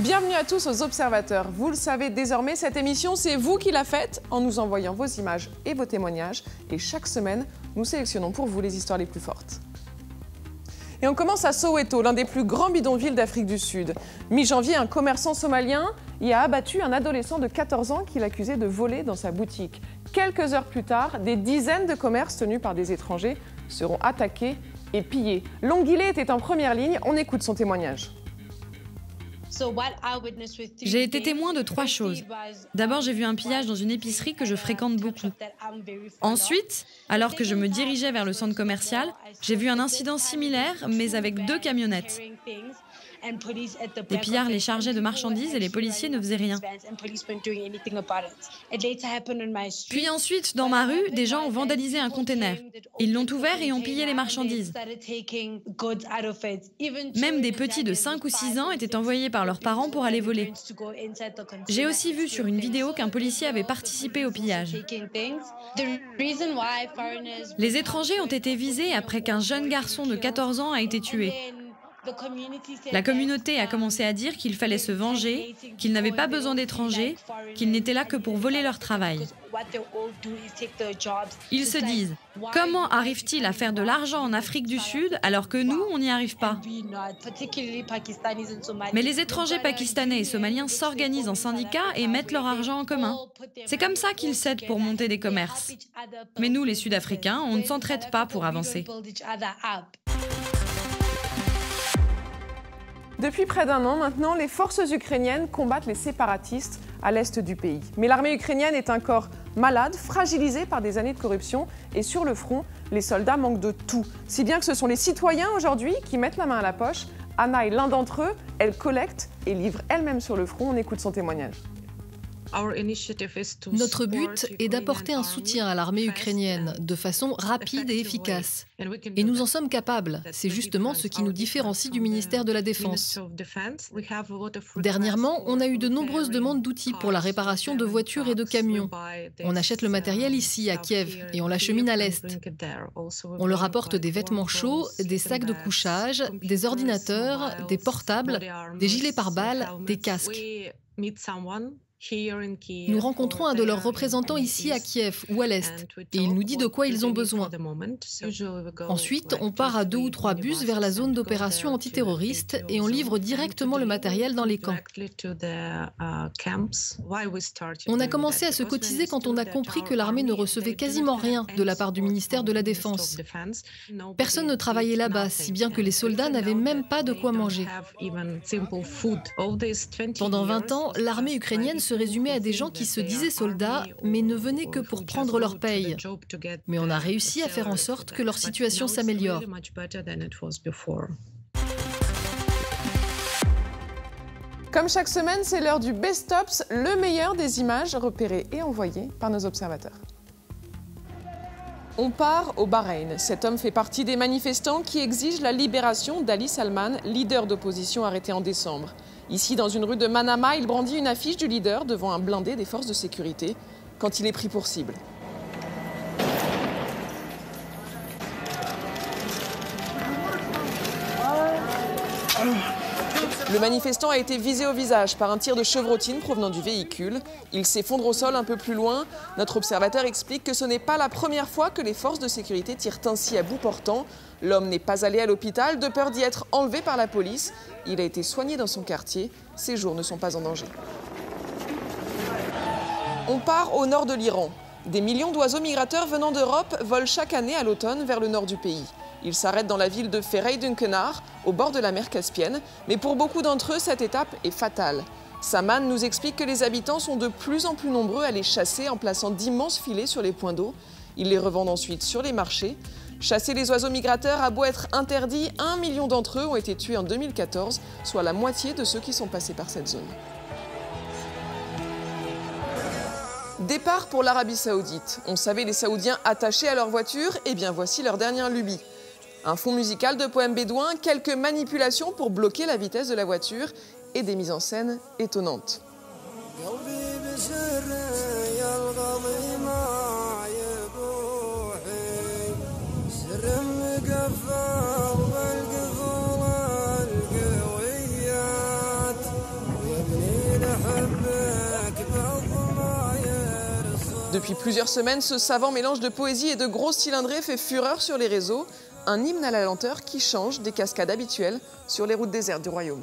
Bienvenue à tous aux Observateurs. Vous le savez désormais, cette émission, c'est vous qui la faites en nous envoyant vos images et vos témoignages. Et chaque semaine, nous sélectionnons pour vous les histoires les plus fortes. Et on commence à Soweto, l'un des plus grands bidonvilles d'Afrique du Sud. Mi-janvier, un commerçant somalien y a abattu un adolescent de 14 ans qu'il accusait de voler dans sa boutique. Quelques heures plus tard, des dizaines de commerces tenus par des étrangers seront attaqués et pillés. Longilé était en première ligne, on écoute son témoignage. J'ai été témoin de 3 choses. D'abord, j'ai vu un pillage dans une épicerie que je fréquente beaucoup. Ensuite, alors que je me dirigeais vers le centre commercial, j'ai vu un incident similaire, mais avec 2 camionnettes. Les pillards les chargeaient de marchandises et les policiers ne faisaient rien. Puis ensuite, dans ma rue, des gens ont vandalisé un container. Ils l'ont ouvert et ont pillé les marchandises. Même des petits de 5 ou 6 ans étaient envoyés par leurs parents pour aller voler. J'ai aussi vu sur une vidéo qu'un policier avait participé au pillage. Les étrangers ont été visés après qu'un jeune garçon de 14 ans a été tué. La communauté a commencé à dire qu'il fallait se venger, qu'ils n'avaient pas besoin d'étrangers, qu'ils n'étaient là que pour voler leur travail. Ils se disent, comment arrive-t-il à faire de l'argent en Afrique du Sud alors que nous, on n'y arrive pas? Mais les étrangers pakistanais et somaliens s'organisent en syndicats et mettent leur argent en commun. C'est comme ça qu'ils s'aident pour monter des commerces. Mais nous, les Sud-Africains, on ne s'entraide pas pour avancer. Depuis près d'un an maintenant, les forces ukrainiennes combattent les séparatistes à l'est du pays. Mais l'armée ukrainienne est un corps malade, fragilisé par des années de corruption. Et sur le front, les soldats manquent de tout. Si bien que ce sont les citoyens aujourd'hui qui mettent la main à la poche. Anna est l'un d'entre eux. Elle collecte et livre elle-même sur le front. On écoute son témoignage. Notre but est d'apporter un soutien à l'armée ukrainienne de façon rapide et efficace. Et nous en sommes capables. C'est justement ce qui nous différencie du ministère de la Défense. Dernièrement, on a eu de nombreuses demandes d'outils pour la réparation de voitures et de camions. On achète le matériel ici, à Kiev, et on l'achemine à l'Est. On leur apporte des vêtements chauds, des sacs de couchage, des ordinateurs, des portables, des gilets pare-balles, des casques. Nous rencontrons un de leurs représentants ici à Kiev ou à l'Est et il nous dit de quoi ils ont besoin. Ensuite, on part à 2 ou 3 bus vers la zone d'opération antiterroriste et on livre directement le matériel dans les camps. On a commencé à se cotiser quand on a compris que l'armée ne recevait quasiment rien de la part du ministère de la Défense. Personne ne travaillait là-bas, si bien que les soldats n'avaient même pas de quoi manger. Pendant 20 ans, l'armée ukrainienne se résumait à des gens qui se disaient soldats, mais ne venaient que pour prendre leur paye. Mais on a réussi à faire en sorte que leur situation s'améliore. Comme chaque semaine, c'est l'heure du Best Ops, le meilleur des images repérées et envoyées par nos observateurs. On part au Bahreïn. Cet homme fait partie des manifestants qui exigent la libération d'Ali Salman, leader d'opposition arrêté en décembre. Ici, dans une rue de Manama, il brandit une affiche du leader devant un blindé des forces de sécurité quand il est pris pour cible. Le manifestant a été visé au visage par un tir de chevrotine provenant du véhicule. Il s'effondre au sol un peu plus loin. Notre observateur explique que ce n'est pas la première fois que les forces de sécurité tirent ainsi à bout portant. L'homme n'est pas allé à l'hôpital de peur d'y être enlevé par la police. Il a été soigné dans son quartier. Ses jours ne sont pas en danger. On part au nord de l'Iran. Des millions d'oiseaux migrateurs venant d'Europe volent chaque année à l'automne vers le nord du pays. Ils s'arrêtent dans la ville de Ferey-Dunkenar, au bord de la mer Caspienne. Mais pour beaucoup d'entre eux, cette étape est fatale. Saman nous explique que les habitants sont de plus en plus nombreux à les chasser en plaçant d'immenses filets sur les points d'eau. Ils les revendent ensuite sur les marchés. Chasser les oiseaux migrateurs a beau être interdit, 1 million d'entre eux ont été tués en 2014, soit la moitié de ceux qui sont passés par cette zone. Départ pour l'Arabie Saoudite. On savait les Saoudiens attachés à leur voiture, et bien voici leur dernière lubie. Un fond musical de poèmes bédouins, quelques manipulations pour bloquer la vitesse de la voiture et des mises en scène étonnantes. Depuis plusieurs semaines, ce savant mélange de poésie et de gros cylindrés fait fureur sur les réseaux. Un hymne à la lenteur qui change des cascades habituelles sur les routes désertes du royaume.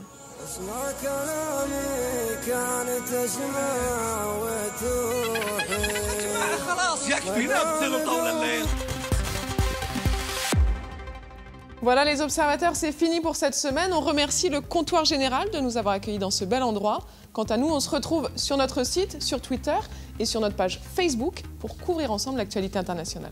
Voilà les observateurs, c'est fini pour cette semaine. On remercie le comptoir général de nous avoir accueillis dans ce bel endroit. Quant à nous, on se retrouve sur notre site, sur Twitter et sur notre page Facebook pour couvrir ensemble l'actualité internationale.